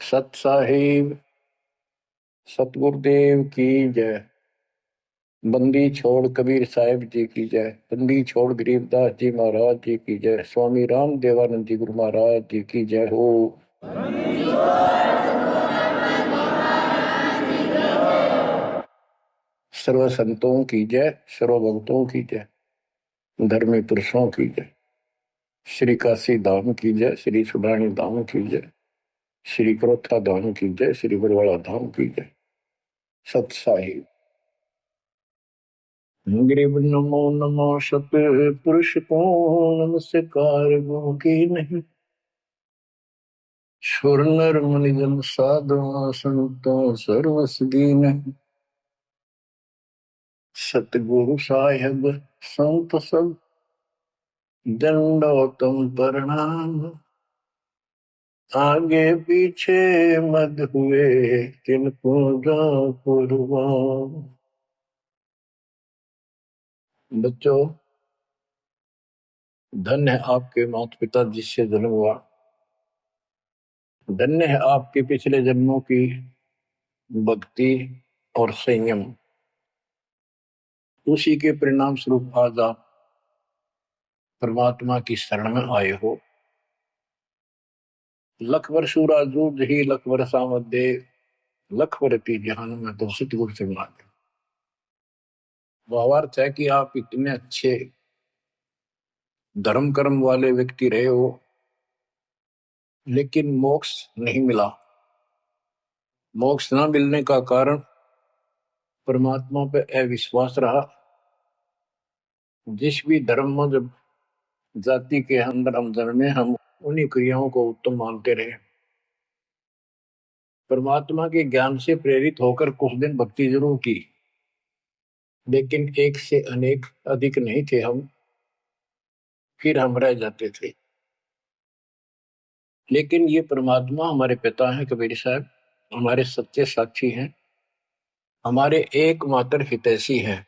सत साहिब सतगुरुदेव की जय। बंदी छोड़ कबीर साहिब जी की जय। बंदी छोड़ गरीबदास जी महाराज जी की जय। स्वामी राम देवानंद जी गुरु महाराज जी की जय हो। सर्व संतों की जय, सर्व भक्तों की जय, धर्मी पुरुषों की जय। श्री काशी धाम की जय, श्री सुब्राणी धाम की जय, श्री क्रोथा धाम की जय, श्री बरवाड़ा धाम की जय। सत साहिब गरीब नमो नमो सत पुरुष को नमस्कार गो की नहीं। सुर नर मुनि जन साधु संतों सर्वस दीन। सतगुरु साहिब संत सब दंडोतम प्रणाम। आगे पीछे मत हुए तिनको जा कुर्बान। बच्चों, धन्य है आपके माता पिता जिससे जन्म हुआ। धन्य है आपके पिछले जन्मों की भक्ति और संयम। उसी के परिणाम स्वरूप आज आप परमात्मा की शरण में आए हो। लख वर्षूरा जूझ ही लख वर्षा मध्य लख वर्ती जहान में तो सतगुरु से मांगे। भावार्थ है कि आप इतने अच्छे धर्म कर्म वाले व्यक्ति रहे हो, लेकिन मोक्ष नहीं मिला। मोक्ष न मिलने का कारण परमात्मा पे अविश्वास रहा। जिस भी धर्म में जब जाति के अंदर हम जन्मे, हम उन्हीं क्रियाओं को उत्तम मानते रहे। परमात्मा के ज्ञान से प्रेरित होकर कुछ दिन भक्ति जरूर की, लेकिन एक से अनेक अधिक नहीं थे हम, फिर हम रह जाते थे। लेकिन ये परमात्मा हमारे पिता हैं कबीर साहब, हमारे सच्चे साक्षी हैं, हमारे एकमात्र हितैषी हैं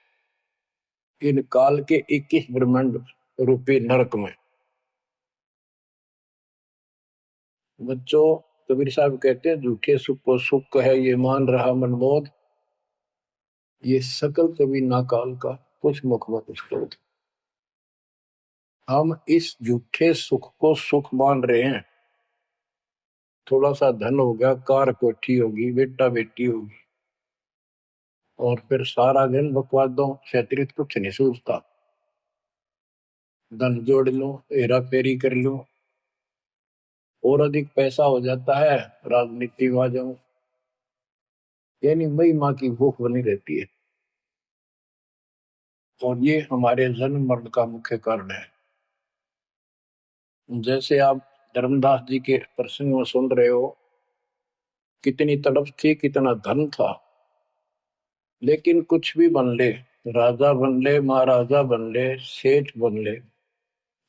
इन काल के 21 ब्रह्मांड रूपी नरक में। बच्चों, कबीर साहब कहते हैं झूठे सुख को सुख है ये मान रहा मनमोद, ये सकल कभी ना काल का कुछ मुख मत क्रोध। हम इस झूठे सुख को सुख मान रहे हैं। थोड़ा सा धन हो गया, कार कोठी होगी, बेटा बेटी होगी, और फिर सारा दिन बकवादों से अतिरिक्त कुछ नहीं सोचता। धन जोड़ लो, हेरा फेरी कर लो, और अधिक पैसा हो जाता है, राजनीति में आ जाऊं, यानी मई माँ की भूख बनी रहती है। और ये हमारे जन्म मरण का मुख्य कारण है। जैसे आप धर्मदास जी के प्रसंग में सुन रहे हो, कितनी तड़प थी, कितना धन था, लेकिन कुछ भी बन ले, राजा बन ले, महाराजा बन ले, सेठ बन ले,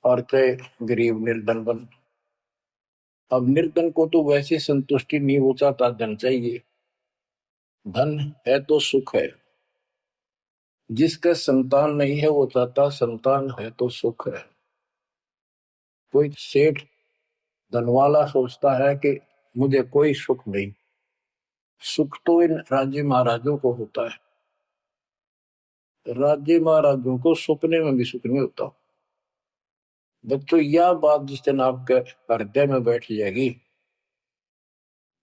और चाहे गरीब निर्धन बन। अब निर्धन को तो वैसे संतुष्टि नहीं, वो चाहता धन चाहिए। धन है तो सुख है। जिसका संतान नहीं है वो चाहता संतान है तो सुख है। कोई सेठ धनवाला सोचता है कि मुझे कोई सुख नहीं। सुख तो इन राज्य महाराजों को होता है। राज्य महाराजों को सपने में भी सुख नहीं होता। बच्चों, यह बात जिस दिन आपके हृदय में बैठ जाएगी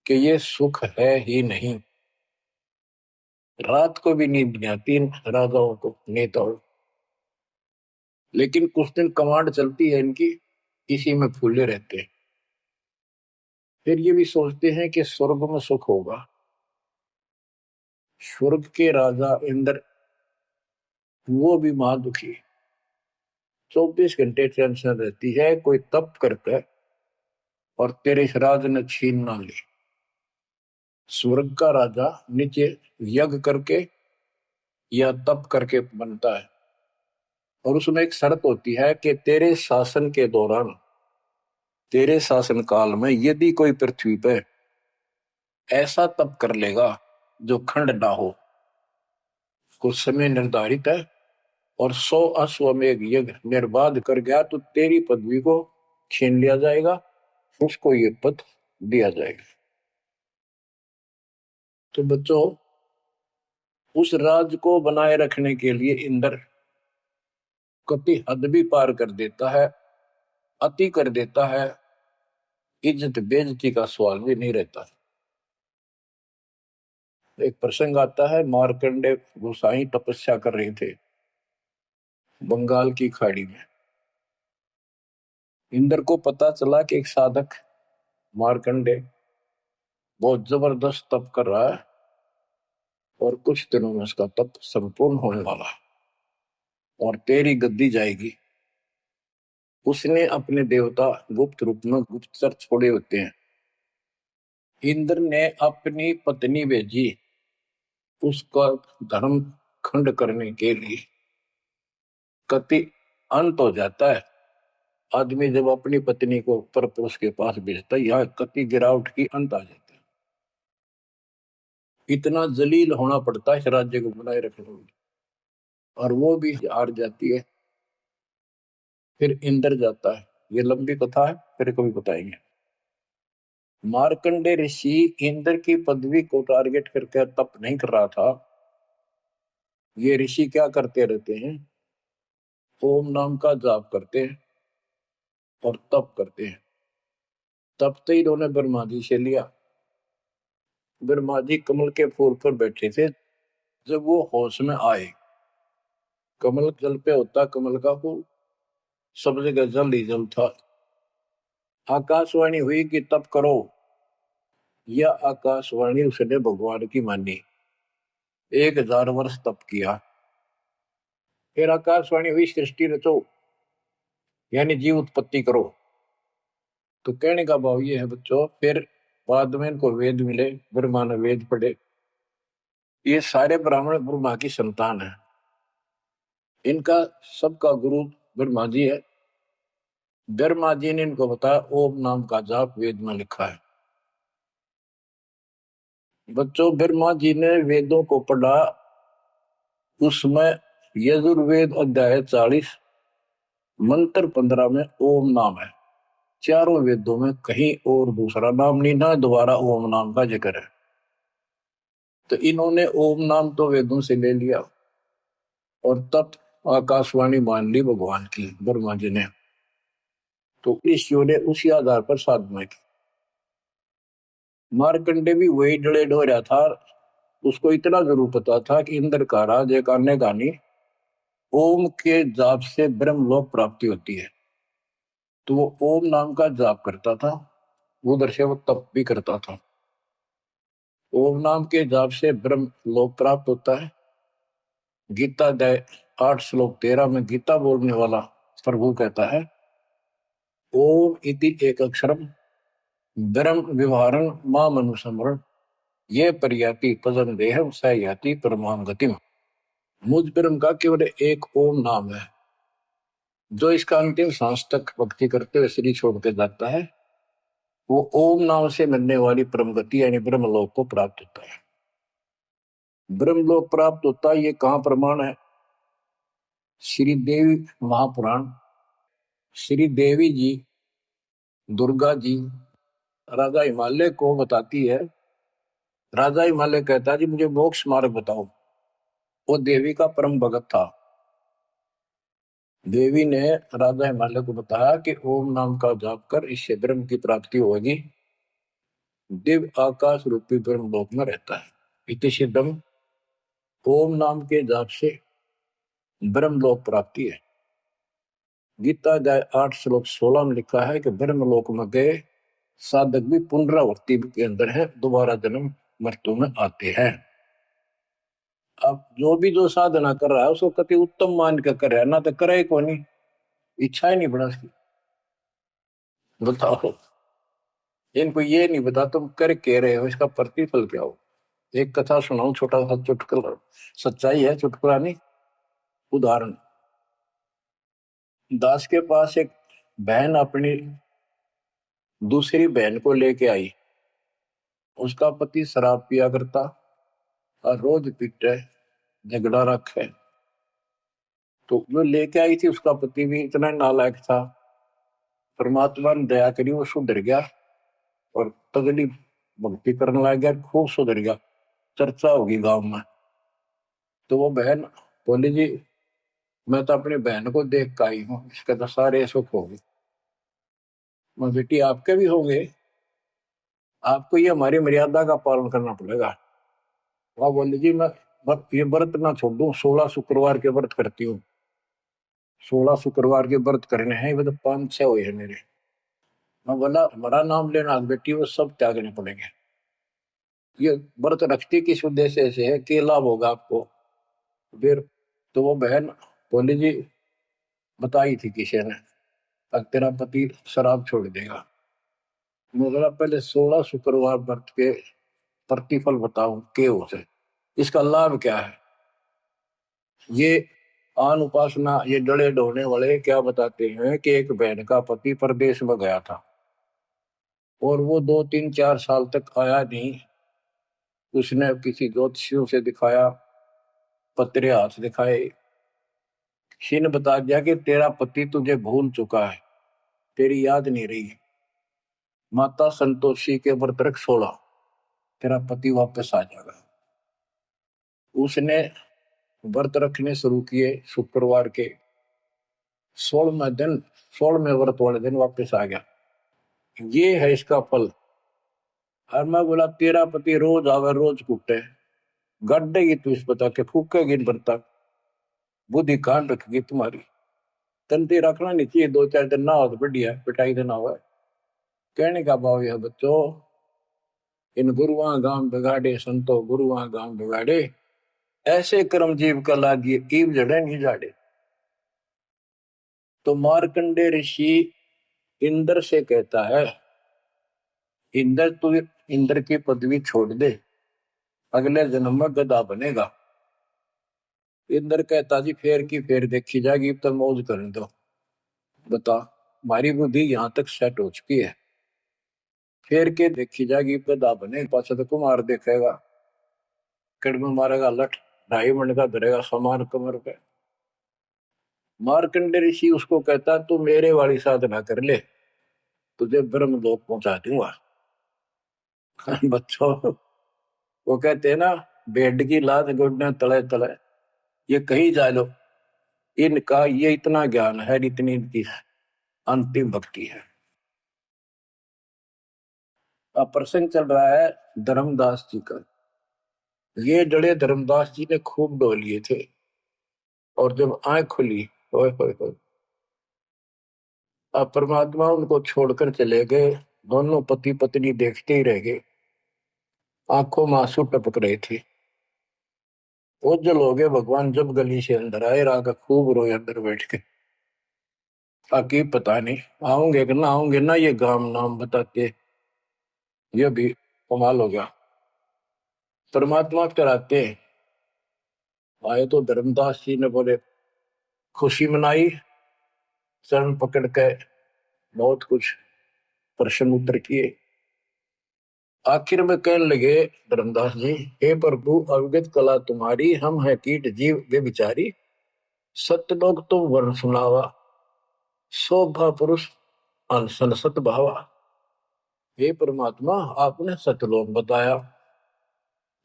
कि ये सुख है ही नहीं, रात को भी नींद नहीं आती इन राजाओं को, नेताओं। लेकिन कुछ दिन कमांड चलती है इनकी, इसी में फूले रहते हैं। फिर ये भी सोचते हैं कि स्वर्ग में सुख होगा। स्वर्ग के राजा इंद्र, वो भी महादुखी, 24 घंटे टेंशन रहती है, कोई तप करता है और तेरे राज ने छीन ना ली। स्वर्ग का राजा नीचे यज्ञ करके या तप करके बनता है, और उसमें एक शर्त होती है कि तेरे शासन के दौरान, तेरे शासन काल में यदि कोई पृथ्वी पे ऐसा तप कर लेगा जो खंड ना हो, कुछ समय निर्धारित है, और 100 अश्वमेध यज्ञ निर्बाध कर गया तो तेरी पदवी को छीन लिया जाएगा, उसको ये पद दिया जाएगा। तो बच्चों, उस राज को बनाए रखने के लिए इंद्र कति हद भी पार कर देता है, अति कर देता है, इज्जत बेइज्जती का सवाल भी नहीं रहता। एक प्रसंग आता है, मार्कंडे गोसाई तपस्या कर रहे थे बंगाल की खाड़ी में। इंद्र को पता चला कि एक साधक मार्कंडे बहुत जबरदस्त तप कर रहा है और कुछ दिनों में उसका तप संपूर्ण होने वाला है और तेरी गद्दी जाएगी। उसने अपने देवता गुप्त रूप में गुप्तचर छोड़े होते हैं। इंद्र ने अपनी पत्नी भेजी उसका धर्म खंड करने के लिए। कति अंत हो जाता है आदमी जब अपनी पत्नी को परपुरुष के पास भेजता है, यह कति गिरावट की अंत आ जाता है। इतना जलील होना पड़ता है इस राज्य को बनाए रखने में, और वो भी हार जाती है। फिर इंद्र जाता है। ये लंबी कथा है, फिर कभी बताएंगे। मार्कंडे ऋषि इंद्र की पदवी को टारगेट करके तप नहीं कर रहा था। ये ऋषि क्या करते रहते हैं, ओम नाम का जाप करते हैं और तप करते हैं। तप तो इन्होंने ब्रह्मा जी से लिया। ब्रह्मा जी कमल के फूल पर बैठे थे। जब वो होश में आए, कमल जल पे होता कमल का फूल, सब जगह जल ही जल था। आकाशवाणी हुई कि तप करो। यह आकाशवाणी उसने भगवान की मानी। 1000 वर्ष तप किया। फिर आकाशवाणी हुई सृष्टि रचो, यानी जीव उत्पत्ति करो। तो कहने का भाव ये है बच्चों, फिर बाद में इनको वेद मिले, ब्रह्मा ने वेद पढ़े। ये सारे ब्राह्मण ब्रह्मा की संतान है। इनका सबका गुरु ब्रह्मा जी है। ब्रह्मा जी ने इनको बताया ओम नाम का जाप वेद में लिखा है। बच्चों, ब्रह्मा जी ने वेदों को पढ़ा। उसमें यजुर्वेद अध्याय 40 मंत्र 15 में ओम नाम है। चारों वेदों में कहीं और दूसरा नाम नहीं, ना दोबारा ओम नाम का जिक्र है। तो इन्होंने ओम नाम तो वेदों से ले लिया और तब आकाशवाणी मान ली भगवान की ब्रह्मा जी ने। तो ऋषियों ने उसी आधार पर साधना की। मार्कंडे भी वही डले हो रहा था। उसको इतना जरूर पता था कि इंद्र का राज एक अन्य गानी ओम के जाप से ब्रह्मलोक प्राप्ति होती है। तो वो ओम नाम का जाप करता था, उधर से वो तप भी करता था। ओम नाम के जाप से ब्रह्म लोक प्राप्त होता है। गीता अध्याय 8 श्लोक 13 में गीता बोलने वाला प्रभु कहता है, ओम इति एक अक्षरम ब्रह्म विवहारं माम अनुसमरण ये पर्याति पदम देहम स याति परमाम गतिम। मुझ ब्रह्म का केवल एक ओम नाम है, जो इसका अंतिम सांस तक भक्ति करते हुए शरीर छोड़ के जाता है, वो ओम नाम से मिलने वाली परम गति यानी ब्रह्मलोक को प्राप्त होता है। ब्रह्मलोक प्राप्त होता है, ये कहां प्रमाण है? श्री देवी महापुराण। श्री देवी जी दुर्गा जी राजा हिमालय को बताती है। राजा हिमालय कहता है जी मुझे मोक्ष मार्ग बताओ। वो देवी का परम भगत था। देवी ने राजा हिमालय को बताया कि ओम नाम का जाप कर, इससे ब्रह्म की प्राप्ति होगी। दिव्य आकाश रूपी ब्रह्म लोक में रहता है। इति सिद्धम, ओम नाम के जाप से ब्रह्म लोक प्राप्ति है। गीता अध्याय 8 श्लोक 16 में लिखा है कि ब्रह्म लोक में गए साधक भी पुनरावृत्ति के अंदर है, दोबारा जन्म मृत्यु में आते हैं। अब जो भी जो साधना कर रहा है उसको कति उत्तम मान के कर रहा है, ना तो करे को नहीं, इच्छा ही नहीं बना उसकी। बताओ, इनको ये नहीं बता तुम कर के रहे हो, इसका प्रतिफल क्या हो। एक कथा सुनाऊं, छोटा सा चुटकुला, सच्चाई है, चुटकुला नहीं, उदाहरण। दास के पास एक बहन अपनी दूसरी बहन को लेके आई। उसका पति शराब पिया करता और रोज पीटे, झगड़ा रखे। तो जो लेके आई थी उसका पति भी इतना नालायक था। परमात्मा ने दया करी, वो सुधर गया और तगड़ी भक्ति करने लग गया, खूब सुधर गया। चर्चा होगी गांव में। तो वो बहन बोली जी मैं तो अपनी बहन को देख के आई हूँ, इसके तो सारे सुख हो गए। मैं बेटी आपके भी होंगे, आपको ये हमारी मर्यादा का पालन करना पड़ेगा। वह बोली जी मैं ये व्रत ना छोड़ दूं, 16 शुक्रवार के व्रत करती हूँ। 16 शुक्रवार के व्रत करने हैं, वो तो 5-6 हुए हैं मेरे। मैं बोला हमारा नाम लेना बेटी वो सब त्यागने पड़ेंगे। ये व्रत रखती किस उद्देश्य से है, कि लाभ होगा आपको। फिर तो वो बहन बोली जी बताई थी किसी ने, अब तेरा पति शराब छोड़ देगा। मैं बोला पहले 16 शुक्रवार व्रत के प्रतिफल बताऊं के उसे, इसका लाभ क्या है। ये आन उपासना ये डले ढोने वाले क्या बताते हैं कि एक बहन का पति परदेश में गया था और वो 2-3-4 साल तक आया नहीं। उसने किसी ज्योतिषियों से दिखाया, पत्रे हाथ दिखाए, किसी ने बता दिया कि तेरा पति तुझे भूल चुका है, तेरी याद नहीं रही। माता संतोषी के व्रत रख 16, तेरा पति वापस आ जाएगा। उसने व्रत रखने शुरू किए शुक्रवार के 16वें दिन, 16वें व्रत वाले दिन वापस आ गया। ये है इसका फल। और मैं बोला तेरा पति रोज आवे रोज कूटे, गड्ढेगी तू इस बता के फूकेगी इन बर्ता, बुद्धि कान रखेगी तुम्हारी। तंती रखना नहीं चाहिए, 2-4 दिन ना हो तो बढ़िया, पिटाई देना हुआ। कहने का भाव यह बच्चों, इन गुरुआ गांव बिगाड़े संतो गुरुआ गांव बिगाड़े, ऐसे कर्म जीव का लागिए कीव जड़े नहीं जाड़े। तो मार्कंडे ऋषि इंद्र से कहता है, इंद्र तू इंद्र की पदवी छोड़ दे, अगले जन्म में गधा बनेगा। इंद्र कहता जी फेर की फेर देखी जाएगी, तो मौज करने दो। बता हमारी बुद्धि यहाँ तक सेट हो चुकी है, फेर के देखी जाएगी, गधा बने पाछा तो कुमार देखेगा, कड़म मारेगा लठ, 2.5 मिनट का धरेगा समान कमर पे। मार्कंडे ऋषि उसको कहता तू मेरे वाली साधना कर ले, तुझे ब्रह्म लोक पहुंचा दूंगा। बच्चों वो कहते हैं ना, बेड की लात गुडने तले तले, ये कहीं जा लो, इनका ये इतना ज्ञान है, इतनी इनकी अंतिम भक्ति है। अब प्रसंग चल रहा है धर्मदास जी का। ये जड़े धर्मदास जी ने खूब डो लिए थे, और जब आंख खुली, ओए होए होए, अब परमात्मा उनको छोड़कर चले गए। दोनों पति पत्नी देखते ही रह गए, आंखों में आंसू टपक रहे थे। ओझल हो गए भगवान जब गली से अंदर आए, रागा खूब रोए अंदर बैठ के। ताकि पता नहीं आऊंगे कि ना आऊंगे ना, ये गांव नाम बताते, ये भी कमाल हो गया। परमात्मा कराते आए तो धर्मदास जी ने बोले खुशी मनाई, शरण पकड़ के बहुत कुछ प्रश्न उत्तर किए। आखिर में कहने लगे धर्मदास जी, हे प्रभु अवगत कला तुम्हारी, हम है कीट जीव वे बिचारी, सत्यलोक तुम वर्ण सुनावा, शोभा पुरुष अनसन सत भावा। हे परमात्मा आपने सत्यलोक बताया,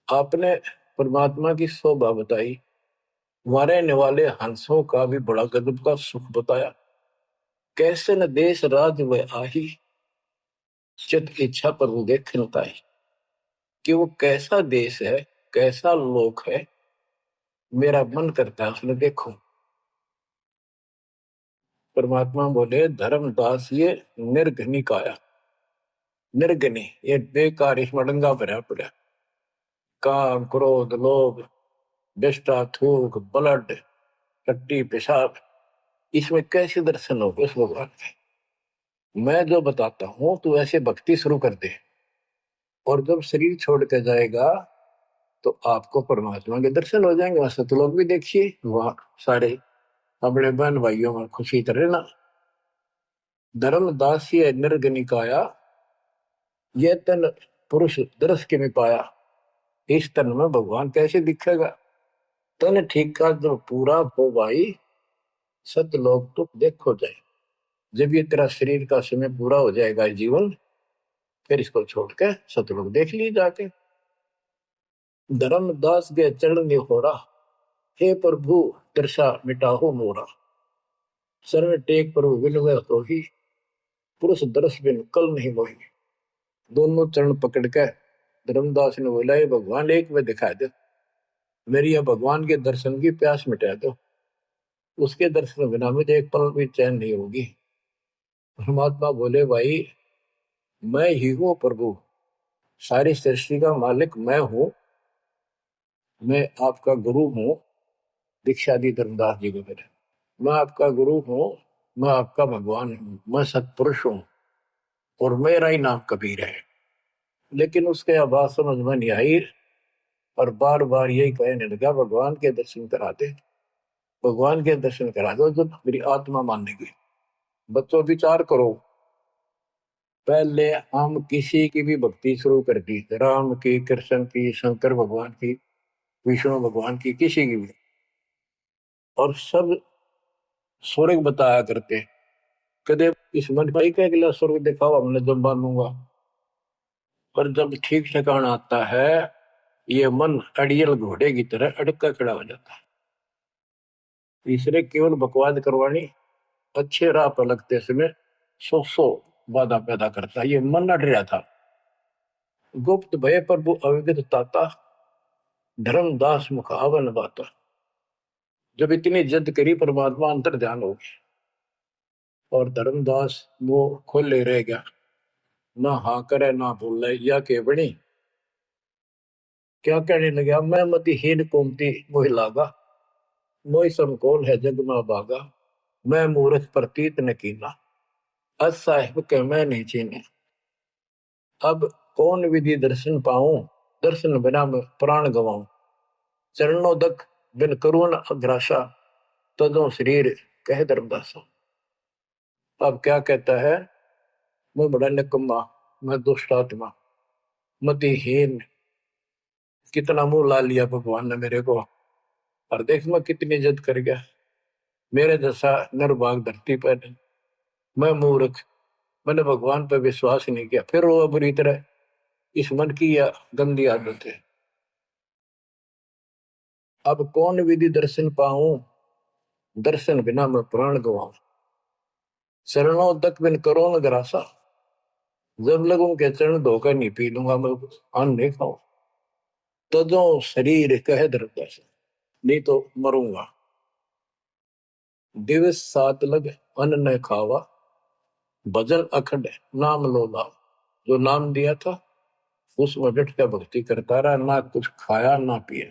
आपने परमात्मा की शोभा बताई, रहने वाले हंसों का भी बड़ा गजब का सुख बताया। कैसे न देश राज व आही, चित इच्छा प्रभु देख ताई। कि वो कैसा देश है, कैसा लोक है, मेरा मन करता है उसने देखो। परमात्मा बोले धर्मदास ये निर्घनी काया, निर्घनी ये बेकार, इसमें डंगा भरा पड़ा, काम क्रोध लोभ विष्टा थूक ब्लड टट्टी पेशाब, इसमें कैसे दर्शन हो उस भगवान के। मैं जो बताता हूं तू ऐसे भक्ति शुरू कर दे, और जब शरीर छोड़ के जाएगा तो आपको परमात्मा के दर्शन हो जाएंगे। वहां सतलोक भी देखिए, वहां सारे अपने बहन भाइयों में खुशी करे ना। धर्मदास ये निर्गनिकाया, ये तन पुरुष दरस के में पाया, इस तन में भगवान कैसे दिखेगा। तन ठीक का जब पूरा हो भाई, सतलोक तो देखो जाए। जब ये तेरा शरीर का समय पूरा हो जाएगा जीवन, फिर इसको छोड़ के सतलोक देख ली जाके। धर्मदास के चरण निहोरा, हे प्रभु दर्शा मिटाहो मोरा। शरण टेक प्रभु विनय तो ही, पुरुष दर्श बिन कल नहीं मोही। दोनों चरण पकड़ के धर्मदास ने बोला, ये भगवान एक में दिखा दो, मेरी यह भगवान के दर्शन की प्यास मिटा दो, उसके दर्शन बिना मुझे एक पल भी चैन नहीं होगी। परमात्मा बोले, भाई मैं ही हूं प्रभु, सारी सृष्टि का मालिक मैं हूं, मैं आपका गुरु हूं। दीक्षा दी धर्मदास जी को मेरे, मैं आपका गुरु हूं, मैं आपका भगवान हूं, मैं सत्पुरुष हूं और मेरा ही नाम कबीर है। लेकिन उसके आवाज समझ में नहीं आई और बार बार यही कहने लगा, भगवान के दर्शन करा दे, भगवान के दर्शन करा दो, जब मेरी आत्मा मानेगी। बच्चों विचार करो, पहले हम किसी की भी भक्ति शुरू कर दी, राम की, कृष्ण की, शंकर भगवान की, विष्णु भगवान की, किसी की भी, और सब स्वर्ग बताया करते। कदे इस मन भाई का अगला स्वर्ग दिखाओ, हमने जब मानूंगा। पर जब ठीक ठिकाना आता है, ये मन अड़ियल घोड़े की तरह अड़का खड़ा हो जाता है। तीसरे केवल बकवाद करवानी, अच्छे राह पर लगते समय सौ बाधा पैदा करता है। ये मन अड़ रहा था। गुप्त भय प्रभु अविगत ताता, धर्मदास मुख आवन बाता। जब इतनी जिद करी, परमात्मा अंतर ध्यान हो गया और धर्मदास वो खोले रह गया, ना हाँ करे ना बोले, या के बनी क्या कहने लगा, मैं मति हीन कोमती मोहि लागा, मोहि समकोल है जग में बागा, मैं मूर्ख प्रतीत न कीना, अस साहिब के मैं नहीं चीने। अब कौन विधि दर्शन पाऊं, दर्शन बिना मैं प्राण गवाऊं। चरणों दक बिन करुण अग्रासा, तदों शरीर कह धर्मदासा। अब क्या कहता है, मैं बड़ा निकम्मा, मैं दुष्ट आत्मा, मतिहीन, कितना मुंह ला लिया भगवान ने मेरे को, और देख मैं कितनी इज्जत कर गया, मेरे जैसा निर्भाग धरती पर नहीं। मैं मूर्ख, मैंने भगवान पर विश्वास नहीं किया, फिर वो बुरी तरह। इस मन की यह गंदी आदत है। अब कौन विधि दर्शन पाऊं, दर्शन बिना मैं प्राण गवाऊं। चरणों तक बिन करो न ग्रासा, जब लगूं के चरण धोकर नहीं पी लूंगा मैं, अन्न नहीं खाऊं। तजो शरीर कह धर्मदास, नहीं तो मरूंगा। दिवस सात लग अन्न न खावा, भजन अखंड नाम लो लाओ। जो नाम दिया था उसमें डट के भक्ति करता रहा, ना कुछ खाया ना पिया।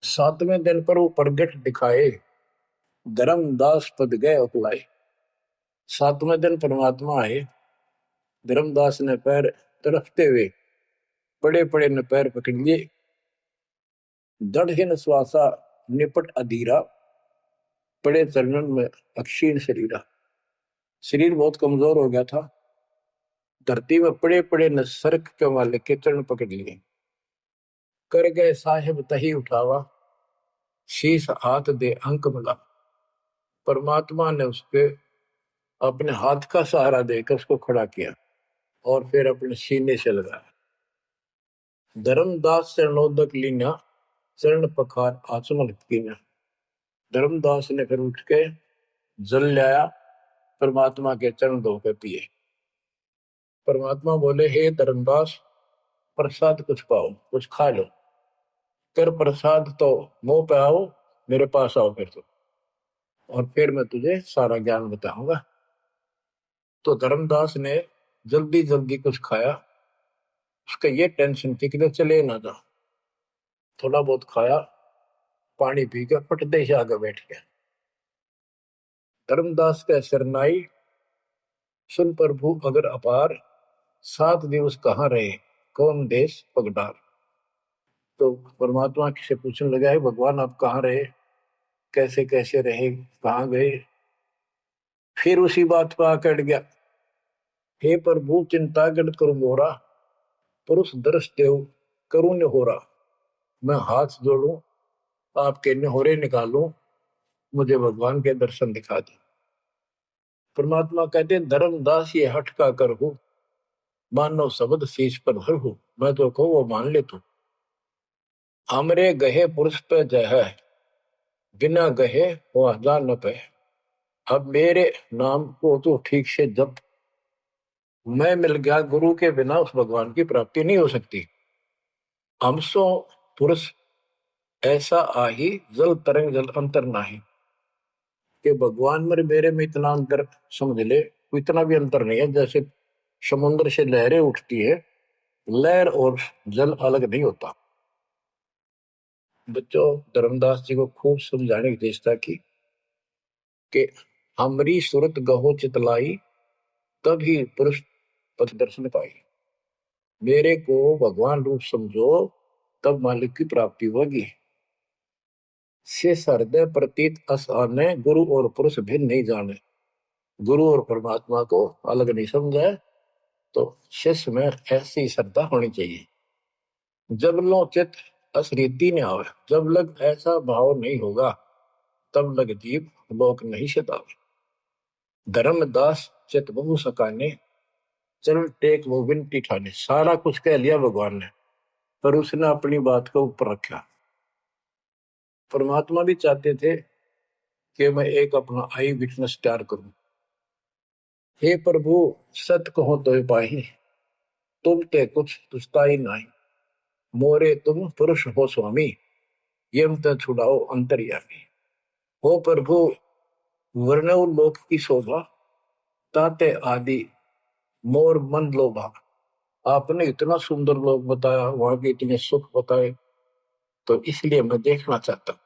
सातवें दिन पर वो प्रगट दिखाए, धर्मदास पद गए अपलाए। सातवें दिन परमात्मा आए, धर्मदास ने पैर तड़फते हुए पड़े पड़े ने पैर पकड़ लिए। दृढ़ श्वासा निपट अधीरा, पड़े चरणन में अक्षीण शरीरा। शरीर बहुत कमजोर हो गया था, धरती में पड़े पड़े न सर्क के वाले के चरण पकड़ लिए। कर गए साहेब तही उठावा, शीश हाथ दे अंक मिला। परमात्मा ने उसके अपने हाथ का सहारा देकर उसको खड़ा किया और फिर अपने सीने से लगाया। धर्मदास चरणोदक लीना, चरण पखार आचमन कीना। धर्मदास ने फिर उठ के जल लाया, परमात्मा के चरण धो के पिए। परमात्मा बोले, हे धर्मदास, प्रसाद कुछ पाओ, कुछ खा लो। कर प्रसाद तो मुंह पे आओ, मेरे पास आओ फिर तो, और फिर मैं तुझे सारा ज्ञान बताऊंगा। तो धर्मदास ने जल्दी जल्दी कुछ खाया। उसका ये टेंशन थी कि चले ना जा। थोड़ा बहुत खाया, पानी पी के पटदे से आगे बैठ गया। धर्मदास का शरनाई, सुन प्रभु अगर अपार, 7 दिवस कहाँ रहे, कौन देश पगडार। तो परमात्मा से पूछने लगा है, भगवान आप कहाँ रहे, कैसे कैसे रहे, कहाँ गए। फिर उसी बात पर आकर गया, हे प्रभु चिंता गढ़ करो मोरा, पुरुष दर्श देव करुण हो रहा। मैं हाथ जोड़ू, आपके निहोरे निकालूं, मुझे भगवान के दर्शन दिखा दे। परमात्मा कहते हैं, धर्मदास ये हट का कर हो, मानो शब्द शीश पर धर हो। मैं तो कहूँ वो मान ले तू, हमरे गहे पुरुष पे जय है, बिना गहे वो हजार न पे। अब मेरे नाम को तो ठीक से जब मैं मिल गया, गुरु के बिना उस भगवान की प्राप्ति नहीं हो सकती। हमसो पुरुष ऐसा आही, जल तरंग जल अंतर नाही। कि भगवान मेरे में इतना अंतर समझ ले, इतना भी अंतर नहीं है। जैसे समुद्र से लहरें उठती है, लहर और जल अलग नहीं होता। बच्चों, धर्मदास जी को खूब समझाने की चेष्टा की कि हमरी सूरत गहो चितलाई, तभी पुरुष पथ दर्शन पाई। मेरे को भगवान रूप समझो, तब मालिक की प्राप्ति होगी। से हृदय प्रतीत अस आने, गुरु और पुरुष भिन्न नहीं जाने। गुरु और परमात्मा को अलग नहीं समझा, तो शिष्य में ऐसी श्रद्धा होनी चाहिए। जब लो चित असरीति ने आवे, जब लग ऐसा भाव नहीं होगा, तब लग जीव लोक नहीं सतावे। धर्मदास चित बहु सकाने, चरण टेक वो विनती ठाने। सारा कुछ कह लिया भगवान ने, पर उसने अपनी बात को ऊपर रखा। परमात्मा भी चाहते थे कि मैं एक अपना आई विटनेस तैयार करूं। हे प्रभु, सत कहो तो पाही, तुम ते कुछ तुस्ताई नहीं। मोरे तुम पुरुष हो स्वामी, यम ते छुड़ाओ अंतर्यामी। हो प्रभु, वर्णव लोक की शोभा, ताते आदि मोर मन लोभा। आपने इतना सुंदर लोक बताया, वहां के इतने सुख बताए, तो इसलिए मैं देखना चाहता हूं।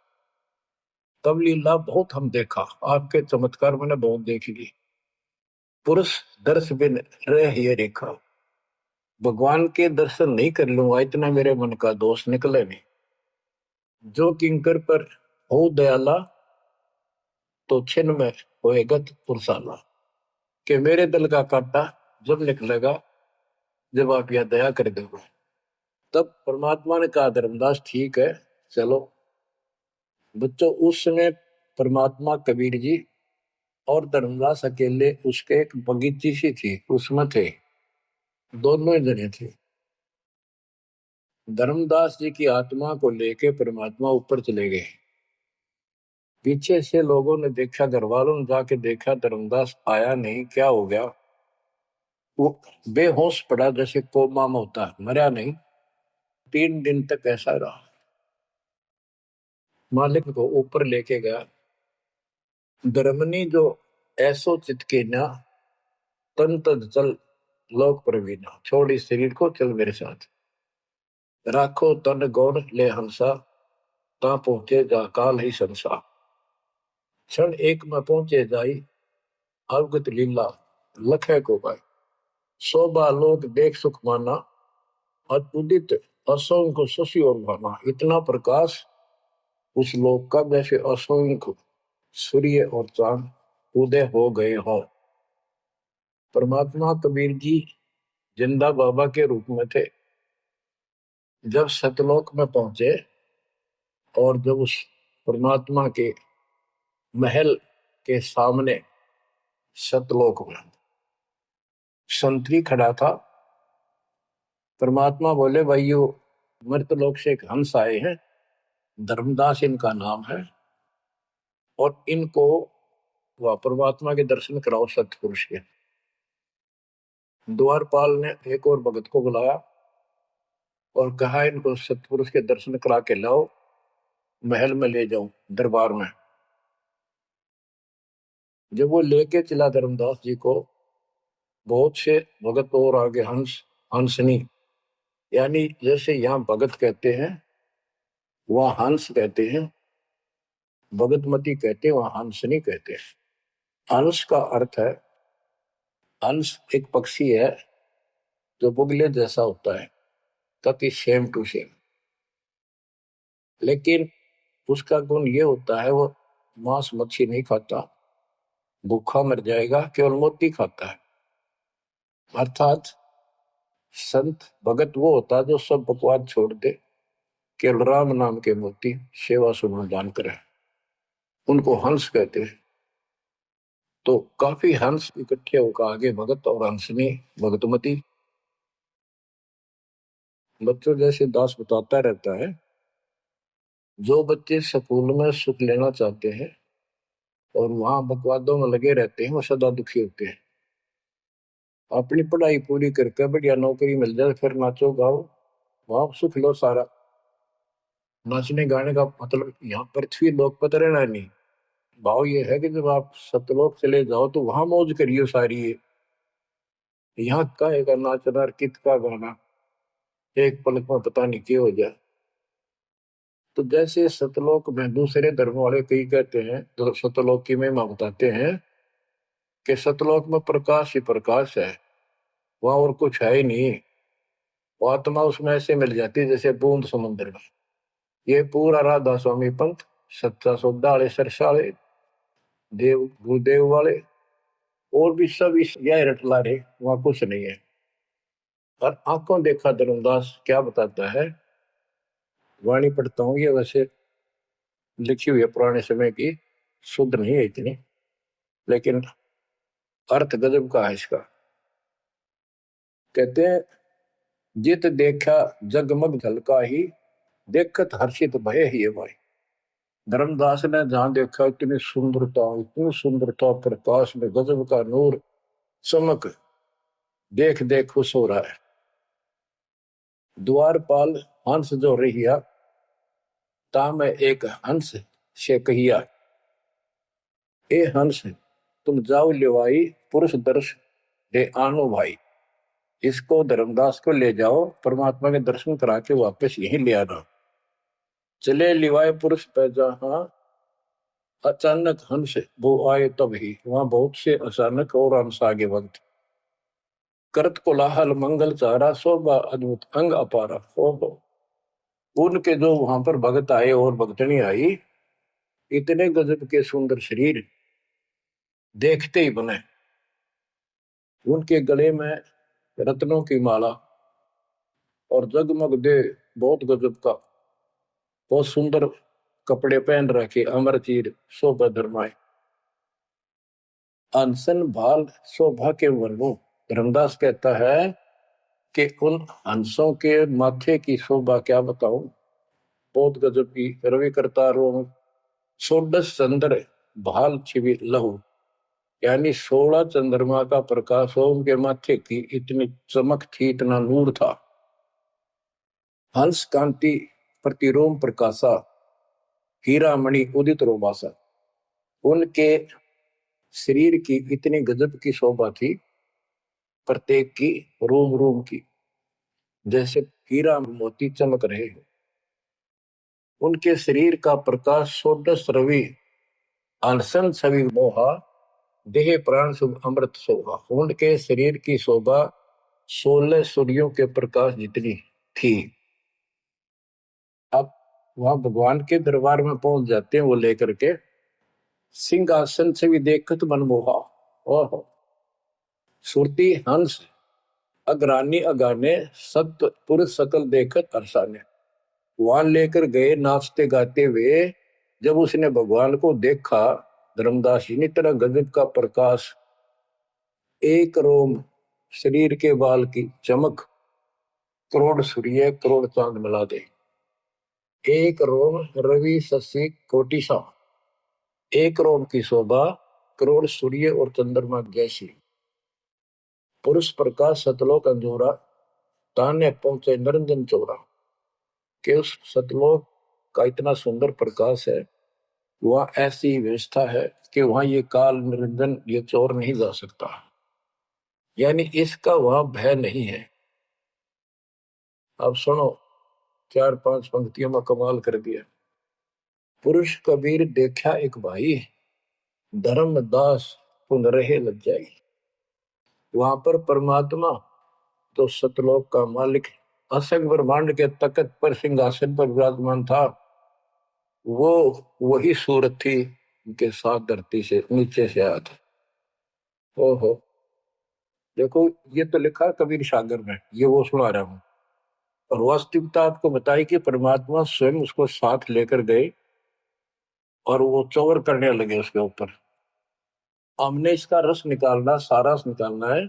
तब लीला बहुत हम देखा, आपके चमत्कार मैंने बहुत देख ली। पुरुष दर्श बिन रह ये रेखा। भगवान के दर्शन नहीं कर लूंगा, इतना मेरे मन का दोष निकले नहीं। जो किंकर पर हो दयाला, तो छिन में होएगा पुरसाला। कि मेरे दिल का कांटा जब निकलेगा, जब आप यह दया कर दोगे। तब परमात्मा ने कहा, धर्मदास ठीक है, चलो। बच्चों, उस समय परमात्मा कबीर जी और धर्मदास अकेले, उसके एक बगीची सी थी, उसमें थे। दोनों ही जने थे। धर्मदास जी की आत्मा को लेके परमात्मा ऊपर चले गए। पीछे से लोगों ने देखा, घर वालों ने जाके देखा, धर्मदास आया नहीं, क्या हो गया। वो बेहोश पड़ा, जैसे कोमा में होता है, मरा नहीं। 3 दिन तक ऐसा रहा। मालिक को ऊपर लेके गया। धर्मनी जो ऐसो चितके ना, तन तद चल लोक प्रवीणा। छोड़ इस शरीर को, चल मेरे साथ। राखो तन गौड़ ले हंसा, ता पहुंचे जा काल ही संसा। क्षण एक में पहुंचे जाई, अवगत लीला लखे को पाए। शोभा लोक देख सुख माना, उदित असंख्य शशि और भाना। इतना प्रकाश उस लोक का, जैसे असंख्य सूर्य और चांद उदय हो गए हो। परमात्मा कबीर जी जिंदा बाबा के रूप में थे। जब सतलोक में पहुंचे, और जब उस परमात्मा के महल के सामने सतलोक में संतरी खड़ा था, परमात्मा बोले, भाइयों, मृतलोक से एक हंस आए हैं, धर्मदास इनका नाम है, और इनको वह परमात्मा के दर्शन कराओ सतपुरुष के। द्वारपाल ने एक और भगत को बुलाया और कहा, इनको सतपुरुष के दर्शन करा के लाओ, महल में ले जाओ, दरबार में। जब वो लेके चला धर्मदास जी को, बहुत से भगत और आगे हंस हंसनी, यानी जैसे यहाँ भगत कहते हैं, वहां हंस कहते हैं, भगतमती कहते हैं, वहां हंसनी कहते हैं। हंस का अर्थ है, हंस एक पक्षी है जो बुगले जैसा होता है, कति सेम टू सेम। लेकिन उसका गुण ये होता है, वो मांस मच्छी नहीं खाता, भूखा मर जाएगा, केवल मोती खाता है। अर्थात संत भगत वो होता है जो सब बकवाद छोड़ दे, केवल राम नाम के मोती सेवा सुमन दान करे, उनको हंस कहते हैं। तो काफी हंस इकट्ठे होकर आगे भगत और हंसनी भगतमती। बच्चों, जैसे दास बताता रहता है जो बच्चे स्कूल में सुख लेना चाहते हैं और वहां बकवादों में लगे रहते हैं वो सदा दुखी होते हैं। अपनी पढ़ाई पूरी करके बढ़िया नौकरी मिल जाए फिर नाचो गाओ, वहां सुख लो सारा। नाचने गाने का मतलब यहाँ पृथ्वी लोक पर रहना नहीं। भाव ये है कि जब आप सतलोक चले जाओ तो वहां मौज करियो सारी है। यहाँ काहे का नाचना और कित का गाना, एक पलक में पता नहीं क्या हो जाए। तो जैसे सतलोक में दूसरे धर्म वाले कई कहते हैं तो सतलोक की महिमा बताते हैं कि सतलोक में प्रकाश ही प्रकाश है, वहां और कुछ है ही नहीं। वो आत्मा उसमें ऐसे मिल जाती है जैसे बूंद समुद्र में। ये पूरा राधा स्वामी पंथ, सच्चा सौदा वाले, सरसाले, देव गुरुदेव वाले और भी सब इस यह रटला रहे, वहां कुछ नहीं है। और आंखों देखा धर्मदास क्या बताता है, वाणी पढ़ता हूँ, ये वैसे लिखी हुई है पुराने समय की, शुद्ध नहीं है इतनी, लेकिन अर्थ गजब का है इसका। कहते हैं जित देखा जगमग झलका ही, देखत हर्षित भय ही है भाई। धर्मदास ने जहां देखा इतनी सुंदरता प्रकाश में गजब का नूर चमक, देख देख खुश हो रहा है। द्वारपाल हंस जो रहिया, ताम एक हंस से कहिया, ए हंस तुम जाओ लिवाई, पुरुष दर्श दे आनो भाई। इसको धर्मदास को ले जाओ, परमात्मा के दर्शन करा के वापस यहीं ले आना। चले लिवाए पुरुष पे जहां, अचानक हंस वो आए तब ही। वहां बहुत से अचानक और हंस आगे वक्त, करत कोलाहल मंगल चारा, शोभा अद्भुत अंग अपारा। ओहो, उनके जो वहां पर भगत आए और भगतनी आई, इतने गजब के सुंदर शरीर देखते ही बने। उनके गले में रत्नों की माला और जगमग दे, बहुत गजब का, बहुत सुंदर कपड़े पहन रखे, अमर चीर शोभा धर्माए। अनसन भाल शोभा के वर्णों, धर्मदास कहता है कि उन हंसों के माथे की शोभा क्या बताऊं, बहुत गजब की। रवि करता रोम षोडश चंद्र भाल छिवि लहू, यानी 16 चंद्रमा का प्रकाश हो उनके माथे की, इतनी चमक थी, इतना नूर था। हंस कांति प्रतिरोम प्रकाशा, हीरा मणि उदित रोमासा। उनके शरीर की इतनी गजब की शोभा थी, प्रत्येक की रोम रोम की जैसे हीरा मोती चमक रहे हो। उनके शरीर का प्रकाश षोडश रवि, अनसन छवि मोहा, देह प्राण शुभ अमृत शोभा। उनके शरीर की शोभा 16 सूर्यों के प्रकाश जितनी थी। अब वहां भगवान के दरबार में पहुंच जाते हैं वो लेकर के, सिंहासन से भी देखत मनमोहा। ओहो, सुरती हंस अग्रानी अगाने, सत्य पुरुष सकल देखत अरसाने। वहां लेकर गए नाचते गाते हुए, जब उसने भगवान को देखा, धर्मदास जी ने, तरह गजब का प्रकाश, एक रोम शरीर के बाल की चमक, करोड़ सूर्य करोड़ चांद मिला दे। एक रोम रवि शशि कोटि सा, एक रोम की शोभा करोड़ सूर्य और चंद्रमा जैसी। पुरुष प्रकाश सतलोक अंजोरा, ताने पहुंचे निरंजन चोरा। कि उस सतलोक का इतना सुंदर प्रकाश है, वहां ऐसी व्यवस्था है कि वहां ये काल निरंजन, ये चोर नहीं जा सकता, यानी इसका वहां भय नहीं है। अब सुनो, 4-5 पंक्तियों में कमाल कर दिया। पुरुष कबीर देखा एक भाई, धर्मदास पुन रहे लज्जाई। वहां पर परमात्मा तो सतलोक का मालिक, असंग ब्रह्मांड के तकत पर सिंहासन पर विराजमान था, वो वही सूरत थी उनके साथ धरती से नीचे से आया था। ओहो, देखो ये तो लिखा कबीर सागर में, ये वो सुना रहा हूं। और वास्तविकता आपको बताई कि परमात्मा स्वयं उसको साथ लेकर गए और वो चौर करने लगे उसके ऊपर। हमने इसका रस निकालना, सारा रस निकालना है।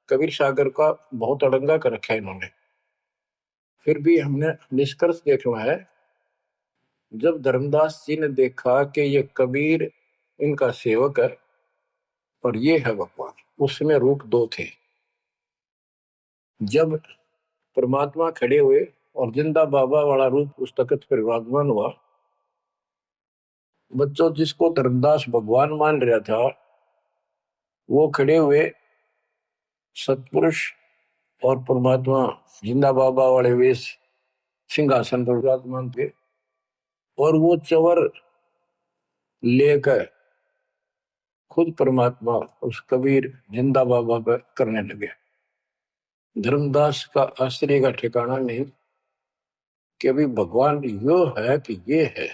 कबीर सागर का बहुत अड़ंगा कर रखा है इन्होंने, फिर भी हमने निष्कर्ष देखना है। जब धर्मदास जी ने देखा कि ये कबीर इनका सेवक है और ये है भगवान, उसमें रूप दो थे। जब परमात्मा खड़े हुए और जिंदा बाबा वाला रूप उस तख्त पर विराजमान हुआ, बच्चों जिसको धर्मदास भगवान मान रहा था वो खड़े हुए सतपुरुष और परमात्मा जिंदा बाबा वाले वेश सिंहासन पर विराजमान थे, और वो चवर लेकर खुद परमात्मा उस कबीर जिंदा बाबा पर करने लगे। धर्मदास का आश्चर्य का ठिकाना नहीं कि अभी भगवान यो है कि ये है।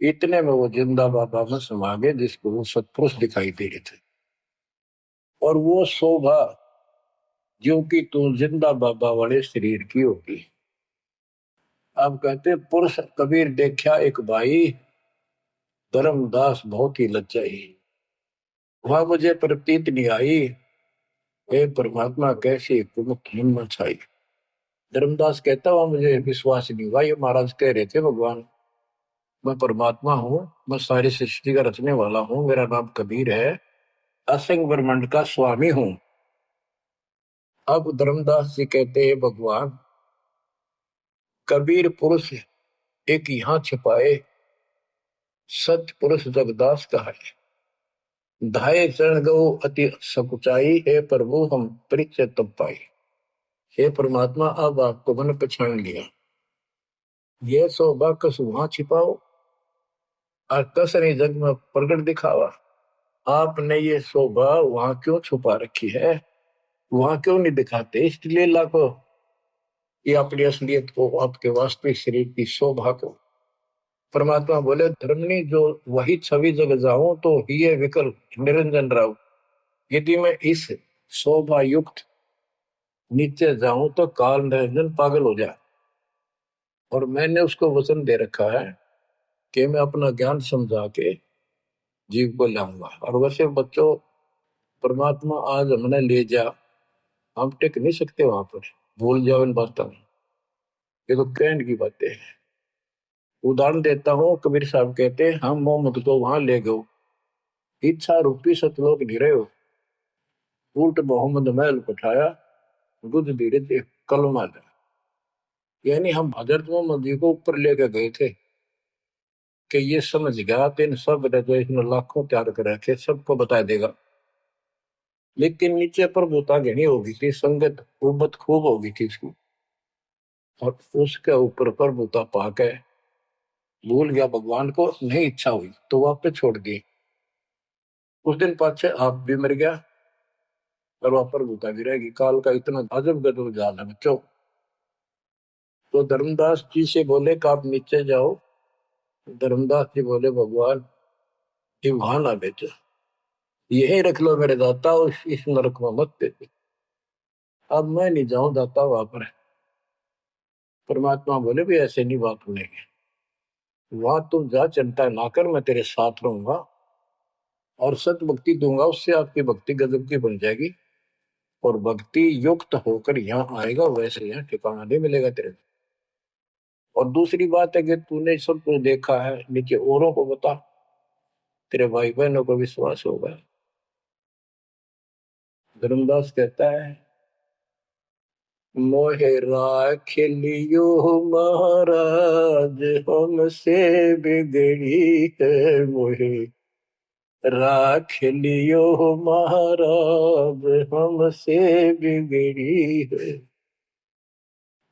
इतने में वो जिंदा बाबा में समा गए जिसको वो सतपुरुष दिखाई दे रहे थे, और वो शोभा जो कि तू जिंदा बाबा वाले शरीर की होगी। अब कहते पुरुष कबीर देखा एक भाई, धर्मदास बहुत ही लज्जाई, वह मुझे प्रतीत नहीं आई, हे परमात्मा कैसी कुमुख हिम्मत छाई। धर्मदास कहता हुआ मुझे विश्वास नहीं हुआ, ये महाराज कह रहे थे भगवान मैं परमात्मा हूँ, मैं सारी सृष्टि का रचने वाला हूँ, मेरा नाम कबीर है, असंग ब्रह्मांड का स्वामी हूँ। अब धर्मदास जी कहते हैं भगवान कबीर पुरुष एक यहाँ छिपाए, सत्य पुरुष जगदास का है, धाये चरण गो अति सकुचाई, हे प्रभु हम परिचय तब पाई। हे परमात्मा अब आपको मैंने पहचान लिया, ये शोभा कस वहां छिपाओ और कस नहीं जग में प्रकट दिखावा। आपने ये शोभा वहां क्यों छुपा रखी है, वहां क्यों नहीं दिखाते, इसलिए लाखों ये अपनी असलियत को, आपके वास्तविक शरीर की शोभा को। परमात्मा बोले धर्मनी जो वही छवि जग जाऊं तो ही विकल्प निरंजन राव, यदि मैं इस शोभा युक्त नीचे जाऊं तो काल निरंजन पागल हो जाए। और मैंने उसको वचन दे रखा है कि मैं अपना ज्ञान समझा के जीव को लाऊंगा। और वैसे बच्चों परमात्मा आज हमने ले जा, हम टिक नहीं सकते वहां पर, भूल जाओ इन बातों में, ये तो कहने की बातें हैं। उदाहरण देता हूँ, कबीर साहब कहते हैं हम मोहम्मद को वहां ले गए, इच्छा रूपी सतलोक गिरे हो, उल्ट मोहम्मद महल उठाया, बुद्ध धीरे थे कलमा था। यानी हम हजरत मोहम्मद जी को ऊपर लेके गए थे कि ये समझ गया तो इन सब इसने लाखों तैयार कर रखे, सबको बता देगा। लेकिन नीचे पर बोता घनी हो गई थी, संगत उबत खूब हो गई थी इसकी, और उसके ऊपर पर बोता पाके भूल गया भगवान को, नहीं इच्छा हुई तो वापस छोड़ दी। उस दिन पाछे आप भी मर गया और वहां पर भूता भी रहेगी। काल का इतना अजब गजब जाल है बच्चों। तो धर्मदास जी से बोले कि आप नीचे जाओ, धर्मदास जी बोले भगवान ये वहां ना बेचो, यही रख लो मेरे दाता, और इस नरक में मत भेजो। अब मैं नहीं जाऊं दाता वहां पर। परमात्मा बोले भी ऐसे नहीं बात सुनेगी, वहां तुम जा चिंता ना कर, मैं तेरे साथ रहूंगा और सत भक्ति दूंगा, उससे आपकी भक्ति गजब की बन जाएगी और भक्ति युक्त होकर यहाँ आएगा, वैसे यहाँ ठिकाना नहीं मिलेगा तेरे। और दूसरी बात है कि तूने सब कुछ देखा है, नीचे औरों को बता, तेरे भाई बहनों को विश्वास होगा। धर्मदास कहता है मोहे राख लियो महाराज हमसे बिगड़ी है, मोहे राख लियो महाराज हमसे बिगड़ी है,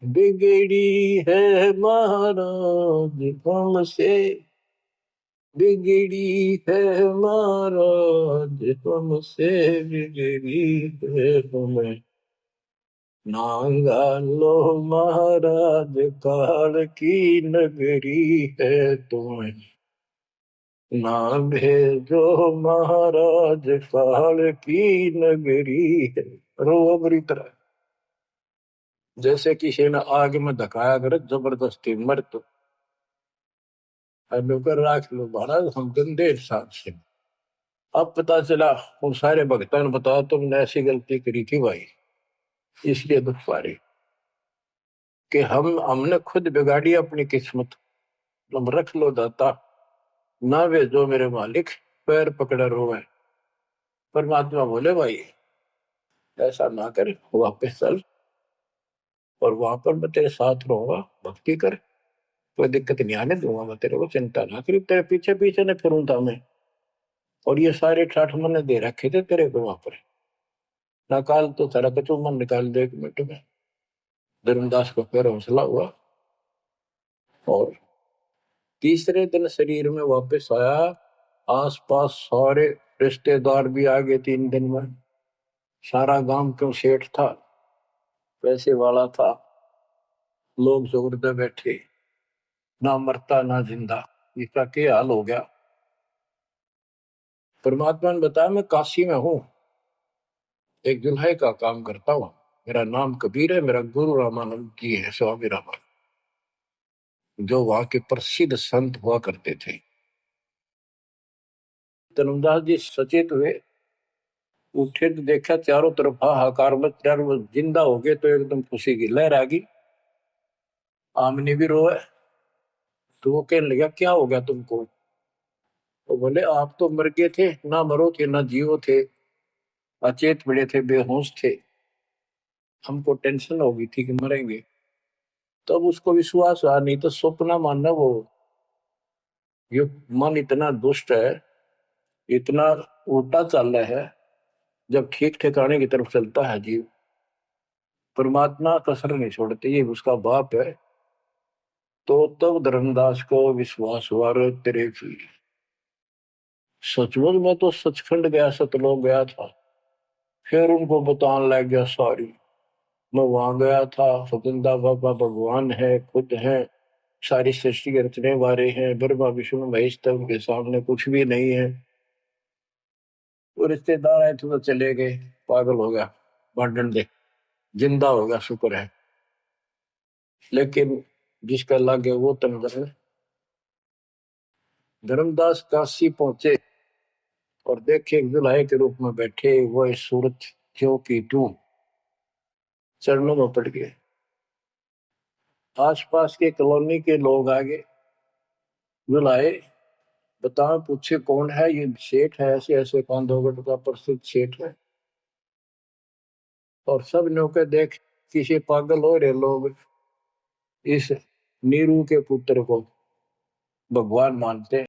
बिगड़ी है महाराज हमसे, बिगड़ी है महाराज हमसे, बिगड़ी है हमें नांगा लो महाराज, काल की नगरी है तुम्हें ना भेजो महाराज, काल की नगरी है। रोबरी तरह जैसे किसी ने आग में धकाया कर जबरदस्ती मर तो नौकर राख लो महाराज, हम गंदे इंसान से। अब पता चला उन सारे भक्तों ने बताया तुमने ऐसी गलती करी थी भाई, इसलिए दुख पा रही कि हमने खुद बिगाड़ी अपनी किस्मत। तुम रख लो दाता, ना वे जो मेरे मालिक, पैर पकड़े रोवे। परमात्मा बोले भाई ऐसा ना कर, वापस चल और वहां पर मैं तेरे साथ रहूंगा, भक्ति कर, कोई दिक्कत नहीं आने दूंगा मैं तेरे को, चिंता ना करी, तेरे पीछे पीछे न फिरूंगा मैं। और ये सारे ठाठ मैंने दे रखे थे तेरे को वहां पर, निकाल तो तेरा कचू मन निकाल दे 1 मिनट में। धर्मदास को फिर हौसला हुआ और तीसरे दिन शरीर में वापस आया। आसपास सारे रिश्तेदार भी आ गए 3 दिन में। सारा गांव क्यों सेठ था, पैसे वाला था, लोग जोरदे बैठे, ना मरता ना जिंदा, इसका क्या हाल हो गया। परमात्मा ने बताया मैं काशी में हूं, एक दुल्हे का काम करता हूं, मेरा नाम कबीर है, मेरा गुरु रामानंद जी है, स्वामी रामानंद, जो वहां के प्रसिद्ध संत हुआ करते थे। धर्मदास जी सचेत हुए, उठे तो देखा चारों तरफ हाहाकार मच रहा, वो जिंदा हो गए तो एकदम खुशी की लहर आ गई। आमने भी रोए, तो वो कहने लगा क्या हो गया तुमको। तो बोले आप तो मर गए थे, ना मरो थे ना जियो थे, अचेत पड़े थे, बेहोश थे, हमको टेंशन हो गई थी कि मरेंगे। तब उसको विश्वास हुआ, नहीं तो स्वप्न मानना वो, ये मन इतना दुष्ट है, इतना उल्टा चल रहा है, जब ठीक ठिकाने की तरफ चलता है जीव, परमात्मा कसर नहीं छोड़ते, ये उसका बाप है। तो तब धर्मदास को विश्वास हुआ, रे तेरे की सचमुच में तो सचखंड गया, सतलोक गया था। फिर उनको बताने लग गया सारी, मैं वहां गया था, सतंदा बाबा भगवान है, खुद है, सारी सृष्टि के रचने वाले हैं, ब्रह्मा विष्णु महेश, तब के सामने कुछ भी नहीं है। वो रिश्तेदार आए थे तो चले गए, पागल हो गया, भांडन दे, जिंदा हो गया, शुक्र है। लेकिन जिसका लागे वो तंग है। धर्मदास काशी पहुंचे और देखे एक दुल्हे के रूप में बैठे, वो सूरत क्यों की तू, चरणों में पड़ गए। आसपास के कॉलोनी के लोग आगे बुलाए, बताओ पूछे कौन है, ये सेठ है, ऐसे ऐसे कांधोगढ़ का प्रसिद्ध सेठ है। और सब नौके देख किसी पागल हो रहे लोग इस नीरू के पुत्र को भगवान मानते हैं।